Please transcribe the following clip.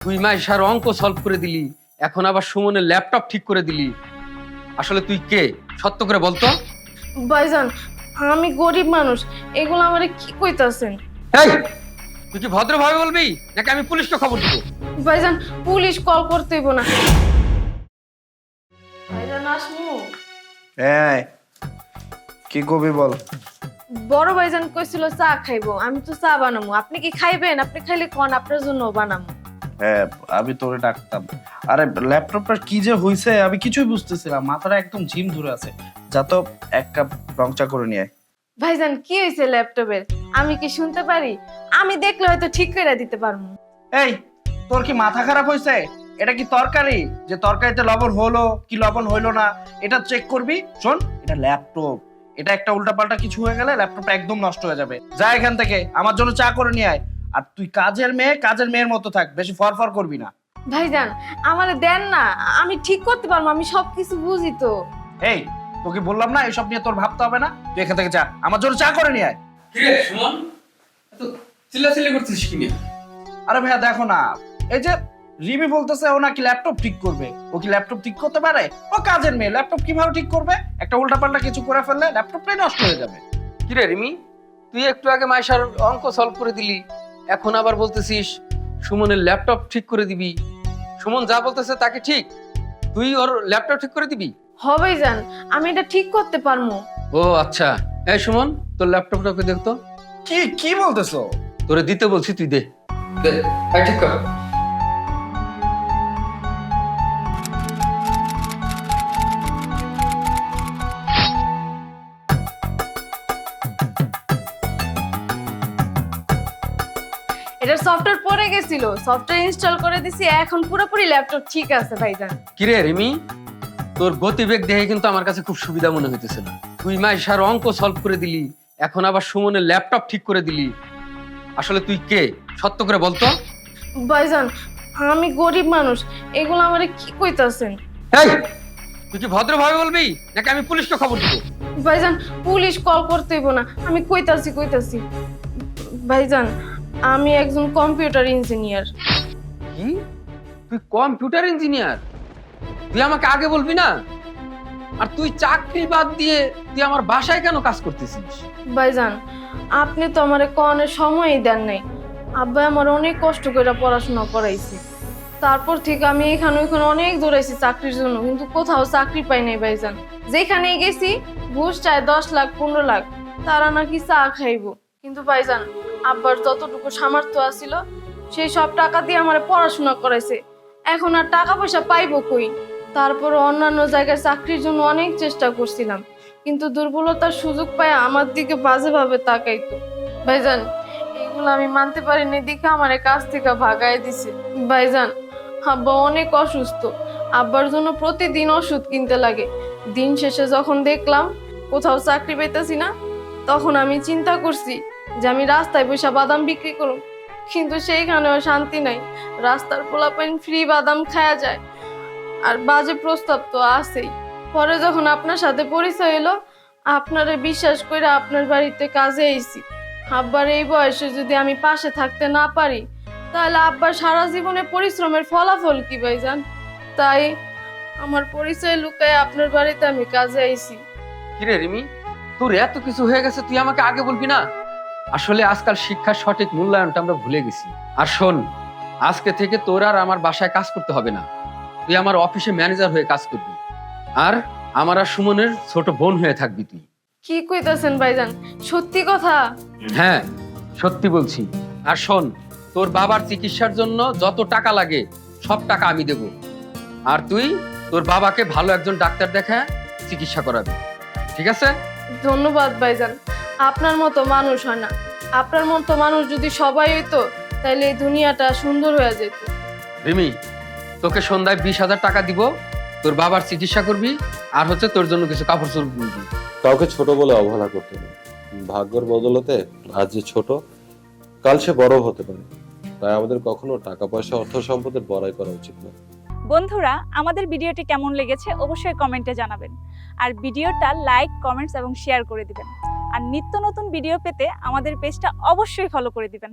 তুই মাইশার অঙ্ক সলভ করে দিলি, এখন আবার সুমনের ল্যাপটপ ঠিক করে দিলি। আসলে তুই কে, সত্য করে বলতো। ভাইজান, আমি গরিব মানুষ, এগুলো আমারে কি কইতাছেন? এই, তুই কি ভদ্রভাবে বলবি নাকি আমি পুলিশকে খবর দিব? ভাইজান, পুলিশ কল করতে হইব না। ভাইজান আসমু। এই কি কবি বল। বড় ভাইজান কইছিল চা খাইবো, আমি তো চা বানামু। আপনি কি খাইবেন? আপনি খাইলে কোন, আপনার জন্য বানামু। হ্যাঁ, আমি তোরে ডাকতাম। আরে ল্যাপটপটা কি যে হইছে আমি কিছুই বুঝতেছিলাম, মাথাটা একদম ঝিম ধরে আছে। যা তো এক কাপ রং চা করে নিয়ে আয়। ভাইজান কি হইছে ল্যাপটপের? আমি কি শুনতে পারি? আমি দেখলে হয়তো ঠিক করে দিতে পারবো। এই, তোর কি মাথা খারাপ হয়েছে? এটা কি তরকারি যে তরকারিতে লবণ হলো কি লবণ হইলো না এটা চেক করবি? শোন, এটা ল্যাপটপ, এটা একটা উল্টাপাল্টা কিছু হয়ে গেলে ল্যাপটপটা একদম নষ্ট হয়ে যাবে। যা এখান থেকে, আমার জন্য চা করে নিয়ে আয়। আর তুই কাজের মেয়ের মতো থাক, বেশি ফরফর করবি না। ভাইজান আমারে দেন না, আমি ঠিক করতে পারবো, আমি সবকিছু বুঝি তো। এই, তোকে বললাম না এসব নিয়ে তোর ভাবতে হবে না, তুই এখান থেকে যা, আমার জন্য চা করে নিয়ে আয়। কি রে সুমন, এত চিল্লাচিল্লি করছিস কি নিয়ে? আরে ভাইয়া দেখো না, এই যে রিমি বলতেছে ও নাকি ল্যাপটপ ঠিক করবে। ও কি ল্যাপটপ ঠিক করতে পারে? ও কাজের মেয়ে, ল্যাপটপ কিভাবে ঠিক করবে? একটা উল্টাপাল্টা কিছু করে ফেললে ল্যাপটপটাই নষ্ট হয়ে যাবে। কি রে রিমি, তুই একটু আগে মাইশার অঙ্ক সলভ করে দিলি, এখন আবার বলতেছিস সুমনের ল্যাপটপ ঠিক করে দিবি। সুমন যা বলতেছে তাকে ঠিক, তুই ওর ল্যাপটপ ঠিক করে দিবি? হ ভাইজান, আমি এটা ঠিক করতে পারবো। ও আচ্ছা। এই সুমন, তোর ল্যাপটপটাকে দেখতো। কি কি বলতেছো? তোরে দিতে বলছি, তুই দে। দে, এই ঠিক কর। এটা সফটওয়্যার পড়ে গেছিল, সফটওয়্যার ইনস্টল করে দিছি, এখন পুরোপুরি ল্যাপটপ ঠিক আছে ভাইজান। কিরে রিমি, তোর গতিবেগ দেখে কিন্তু আমার কাছে খুব সুবিধা মনে হইতেছে না। তুই মাইশার অঙ্ক সলভ করে দিলি, এখন আবার সুমনের ল্যাপটপ ঠিক করে দিলি। আসলে তুই কে, সত্য করে বলতো। ভাইজান আমি গরিব মানুষ, এগুলো আমারে কি কইতাছেন? এই, তুই কি ভদ্রভাবে বলবি নাকি আমি পুলিশকে খবর দিব? ভাইজান পুলিশ কল করতে হইব না, আমি কইতাছি। ভাইজান আমি একজন কম্পিউটার ইঞ্জিনিয়ার। কি, তুই কম্পিউটার ইঞ্জিনিয়ার? তুই আমাকে আগে বলবি না? আর তুই চাকরি বাদ দিয়ে তুই আমার বাসায় কেন কাজ করতেছিস? ভাইজান আপনি তো আমারে কোনের সময়ই দেন নাই। আব্বা আমার অনেক কষ্ট করে পড়াশোনা করাইছে, তারপর থেকে আমি এখানে ওইখানে অনেক দৌড়াইছি চাকরির জন্য, কিন্তু কোথাও চাকরি পাই নাই ভাইজান। যেখানেই গেছি ঘুষ চায় 10 লাখ 15 লাখ, তারা নাকি চা খাইবো। কিন্তু ভাইজান আব্বার যতটুকু সামর্থ্য আছিল সেই সব টাকা দিয়ে আমার পড়াশোনা করাইছে, এখন আর টাকা পয়সা পাইবো কই? তারপর অন্যান্য জায়গায় চাকরির জন্য অনেক চেষ্টা করছিলাম, কিন্তু দুর্বলতার সুযোগ পায় আমার দিকে বাজেভাবে তাকাইতো। ভাইজান এগুলো আমি মানতে পারিনি, দেখে আমার কাছ থেকে ভাগায় দিছে। ভাইজান আব্বা অনেক অসুস্থ, আব্বার জন্য প্রতিদিন ওষুধ কিনতে লাগে। দিন শেষে যখন দেখলাম কোথাও চাকরি পাইতেছি না, তখন আমি চিন্তা করছি যে আমি রাস্তায় বসে বাদাম বিক্রি করব, কিন্তু সেইখানেও শান্তি নাই। রাস্তার পোলাপাইন ফ্রি বাদাম খায়া যায়, আর বাজে প্রস্তাব তো আছেই। পরে যখন আপনার সাথে পরিচয় এলো, আপনারে বিশ্বাস করে আপনার বাড়িতে কাজে আইছি। আব্বার এই বয়সে যদি আমি পাশে থাকতে না পারি, তাহলে আব্বার সারা জীবনে পরিশ্রমের ফলাফল কি ভাইজান? তাই আমার পরিচয় লুকায় আপনার বাড়িতে আমি কাজে আইছি। কিরে রিমি, তোর এত কিছু হয়ে গেছে, তুই আমাকে আগে বলবি না? আসলে আজকাল শিক্ষার সঠিক মূল্যায়নটা আমরা ভুলে গেছি। আর শোন, আজকে থেকে তোর আর আমার বাসায় কাজ করতে হবে না, তুই আমার অফিসে ম্যানেজার হয়ে কাজ করবি, আর আমার আর সুমনের ছোট বোন হয়ে থাকবি তুই। কি কইতাছেন ভাইজান, সত্যি কথা? হ্যাঁ, সত্যি বলছি। আর শোন, তোর বাবার চিকিৎসার জন্য যত টাকা লাগে সব টাকা আমি দেব, আর তুই তোর বাবাকে ভালো একজন ডাক্তার দেখা চিকিৎসা করাবি, ঠিক আছে? ধন্যবাদ ভাইজান, আপনার মতো মানুষ হয় না। আপনার মতো মানুষ যদি সবাই হইতো, তাহলে এই দুনিয়াটা সুন্দর হয়ে যেত। রিমি, তোকে সন্ধ্যায় 20,000 টাকা দিব, তোর বাবার চিকিৎসা করবি, আর হচ্ছে তোর জন্য কিছু কাপড় চোপড় কিনবি। কাউকে ছোট বলে অবহেলা করতে নেই। ভাগ্যের বদলতে আজ যে ছোট, কাল সে বড় হতে পারে। তাই আমাদের কখনো টাকা পয়সা অর্থ সম্পদের বড়াই করা উচিত নয়। বন্ধুরা, আমাদের ভিডিওটি কেমন লেগেছে অবশ্যই কমেন্টে জানাবেন, আর ভিডিওটা লাইক, কমেন্টস এবং শেয়ার করে দিবেন। আর নিত্য নতুন ভিডিও পেতে আমাদের পেজটা অবশ্যই ফলো করে দিবেন।